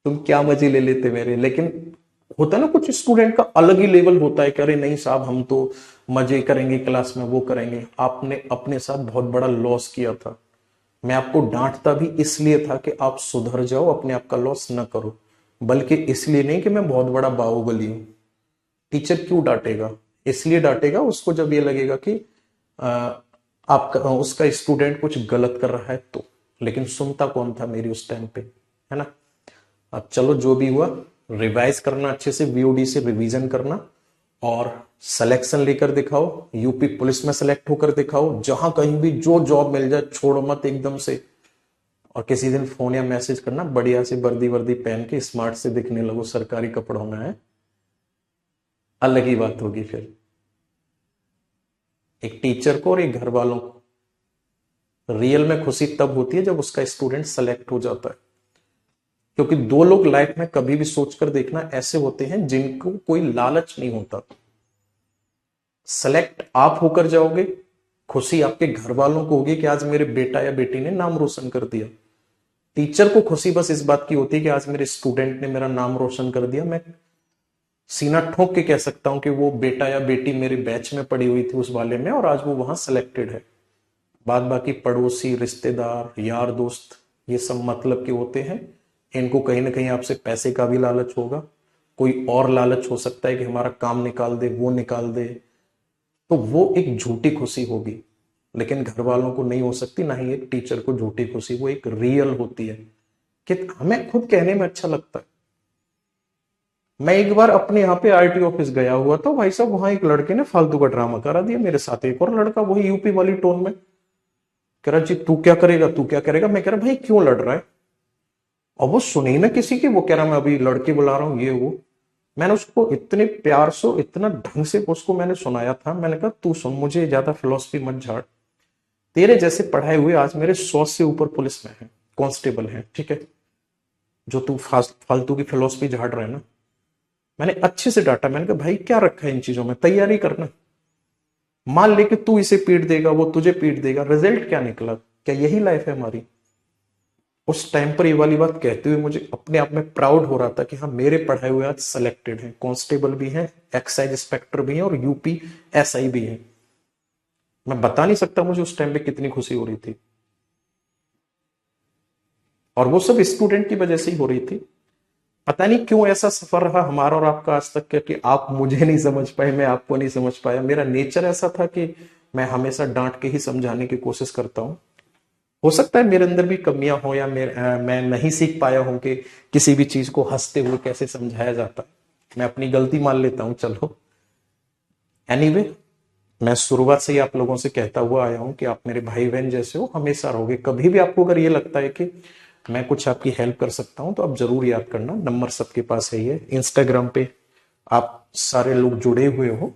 तुम क्या मजे ले लेते मेरे। लेकिन होता है ना, कुछ स्टूडेंट का अलग ही लेवल होता है कि अरे नहीं साहब, हम तो मजे करेंगे क्लास में, वो करेंगे। आपने अपने साथ बहुत बड़ा लॉस किया था। मैं आपको डांटता भी इसलिए था कि आप सुधर जाओ, अपने आप का लॉस न करो, बल्कि इसलिए नहीं कि मैं बहुत बड़ा बाहुबली हूं। टीचर क्यों डांटेगा? इसलिए डांटेगा उसको जब ये लगेगा कि आपका उसका स्टूडेंट कुछ गलत कर रहा है तो। लेकिन सुनता कौन था मेरी उस टाइम पे, है ना? अब चलो, जो भी हुआ, रिवाइज करना अच्छे से, वीओडी से रिवीजन करना, और सिलेक्शन लेकर दिखाओ, यूपी पुलिस में सेलेक्ट होकर दिखाओ, जहां कहीं भी जो जॉब मिल जाए छोड़ो मत एकदम से। और किसी दिन फोन या मैसेज करना, बढ़िया से वर्दी वर्दी पहन के स्मार्ट से दिखने लगो, सरकारी कपड़ों में है, अलग ही बात होगी फिर। एक टीचर को और एक घर वालों को रियल में खुशी तब होती है जब उसका स्टूडेंट सेलेक्ट हो जाता है। क्योंकि दो लोग लाइफ में कभी भी सोचकर देखना ऐसे होते हैं जिनको कोई लालच नहीं होता। सेलेक्ट आप होकर जाओगे, खुशी आपके घर वालों को होगी कि आज मेरे बेटा या बेटी ने नाम रोशन कर दिया। टीचर को खुशी बस इस बात की होती है कि आज मेरे स्टूडेंट ने मेरा नाम रोशन कर दिया। मैं सीना ठोक के कह सकता हूं कि वो बेटा या बेटी मेरे बैच में पड़ी हुई थी उस वाले में, और आज वो वहां सेलेक्टेड है। बाद बाकी पड़ोसी, रिश्तेदार, यार दोस्त, ये सब मतलब के होते हैं। इनको कहीं ना कहीं आपसे पैसे का भी लालच होगा, कोई और लालच हो सकता है कि हमारा काम निकाल दे, वो निकाल दे, तो वो एक झूठी खुशी होगी। लेकिन घर वालों को नहीं हो सकती, ना ही एक टीचर को झूठी खुशी, वो एक रियल होती है कि हमें खुद कहने में अच्छा लगता है। मैं एक बार अपने यहाँ पे आरटी ऑफिस गया हुआ था भाई साहब, वहां एक लड़के ने फालतू का ड्रामा करा दिया मेरे साथ। एक और लड़का वही यूपी वाली टोन में कह रहा, जी तू क्या करेगा, तू क्या करेगा। मैं कह रहा भाई क्यों लड़ रहा है, और वो सुनी ना किसी की, वो कह रहा मैं अभी लड़के बुला रहा हूँ ये वो। मैंने उसको इतने प्यार से, इतना ढंग से उसको मैंने सुनाया था। मैंने कहा तू सुन, मुझे ज्यादा फिलोसफी मत झाड़, तेरे जैसे पढ़ाए हुए आज मेरे 100 से ऊपर पुलिस में है, कांस्टेबल है, ठीक है, जो तू फालतू की फिलोसफी झाड़ रहा है ना। मैंने अच्छे से डांटा, मैंने कहा भाई क्या रखा है इन चीजों में, तैयारी करना। मान ले कि तू इसे पीट देगा, वो तुझे पीट देगा, रिजल्ट क्या निकला, क्या यही लाइफ है हमारी। उस टाइम पर ये वाली बात कहते हुए मुझे अपने आप में प्राउड हो रहा था कि हाँ मेरे पढ़ाए हुए आज सेलेक्टेड हैं, कांस्टेबल भी हैं, एक्साइज इंस्पेक्टर भी हैं, और यूपी एसआई भी हैं। मैं बता नहीं सकता मुझे उस टाइम पे कितनी खुशी हो रही थी, और वो सब स्टूडेंट की वजह से ही हो रही थी। पता नहीं क्यों ऐसा सफर रहा हमारा और आपका आज तक कि आप मुझे नहीं समझ पाए, मैं आपको नहीं समझ पाया। मेरा नेचर ऐसा था कि मैं हमेशा डांट के ही समझाने की कोशिश करता हूं। हो सकता है मेरे अंदर भी कमियां हो, या मैं नहीं सीख पाया हूं कि किसी भी चीज को हंसते हुए कैसे समझाया जाता है। मैं अपनी गलती मान लेता हूं, चलो। एनीवे, मैं शुरुआत से ही आप लोगों से कहता हुआ आया हूं कि आप मेरे भाई बहन जैसे हो, हमेशा रहोगे। कभी भी आपको अगर ये लगता है कि मैं कुछ आपकी हेल्प कर सकता हूं तो आप जरूर याद करना, नंबर सबके पास है ये। इंस्टाग्राम पे आप सारे लोग जुड़े हुए हो,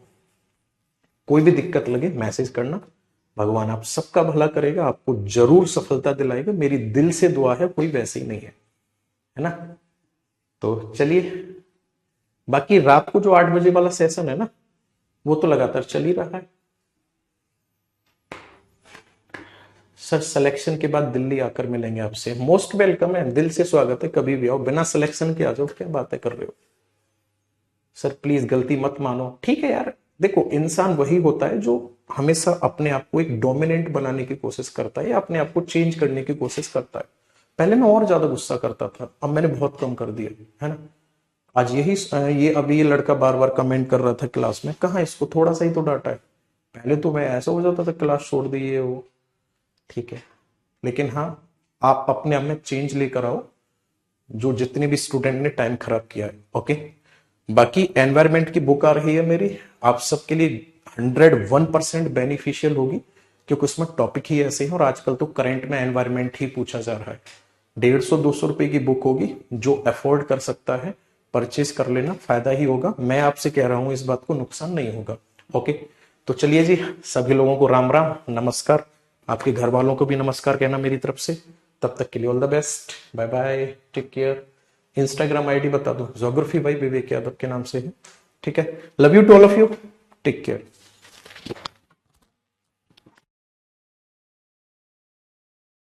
कोई भी दिक्कत लगे मैसेज करना। भगवान आप सबका भला करेगा, आपको जरूर सफलता दिलाएगा, मेरी दिल से दुआ है, कोई वैसे ही नहीं है ना। तो चलिए, बाकी रात को जो 8 बजे वाला सेशन है ना, वो तो लगातार चल ही रहा है। सर सिलेक्शन के बाद दिल्ली आकर मिलेंगे आपसे, मोस्ट वेलकम है, दिल से स्वागत है, कभी भी आओ, बिना सिलेक्शन के आ जाओ, क्या बातें कर रहे हो। सर प्लीज गलती मत मानो, ठीक है यार। देखो, इंसान वही होता है जो हमेशा अपने आप को एक डोमिनेंट बनाने की कोशिश करता है, या अपने आप को चेंज करने की कोशिश करता है। पहले मैं और ज्यादा गुस्सा करता था, अब मैंने बहुत कम कर दिया है ना। आज ये अभी ये लड़का बार बार कमेंट कर रहा था क्लास में, कहा इसको थोड़ा सा ही तो डांटा है। पहले तो मैं ऐसा हो जाता था, क्लास छोड़ दी वो, ठीक है। लेकिन हाँ, आप अपने आप में चेंज लेकर आओ, जो जितने भी स्टूडेंट ने टाइम खराब किया है, ओके। बाकी एनवायरमेंट की बुक आ रही है मेरी, आप सबके लिए 101% बेनिफिशियल होगी, क्योंकि उसमें टॉपिक ही ऐसे हैं, और आजकल तो करंट में एनवायरमेंट ही पूछा जा रहा है। 150-200 रुपए की बुक होगी, जो अफोर्ड कर सकता है परचेज कर लेना, फायदा ही होगा। मैं आपसे कह रहा हूं, इस बात को नुकसान नहीं होगा, ओके। तो चलिए जी, सभी लोगों को राम राम, नमस्कार। आपके घर वालों को भी नमस्कार कहना मेरी तरफ से। तब तक के लिए all the best, bye bye, take care. Instagram ID बता दो, ज्योग्राफी बाई विवेक यादव के नाम से है, ठीक है। Love you to all of you, take care.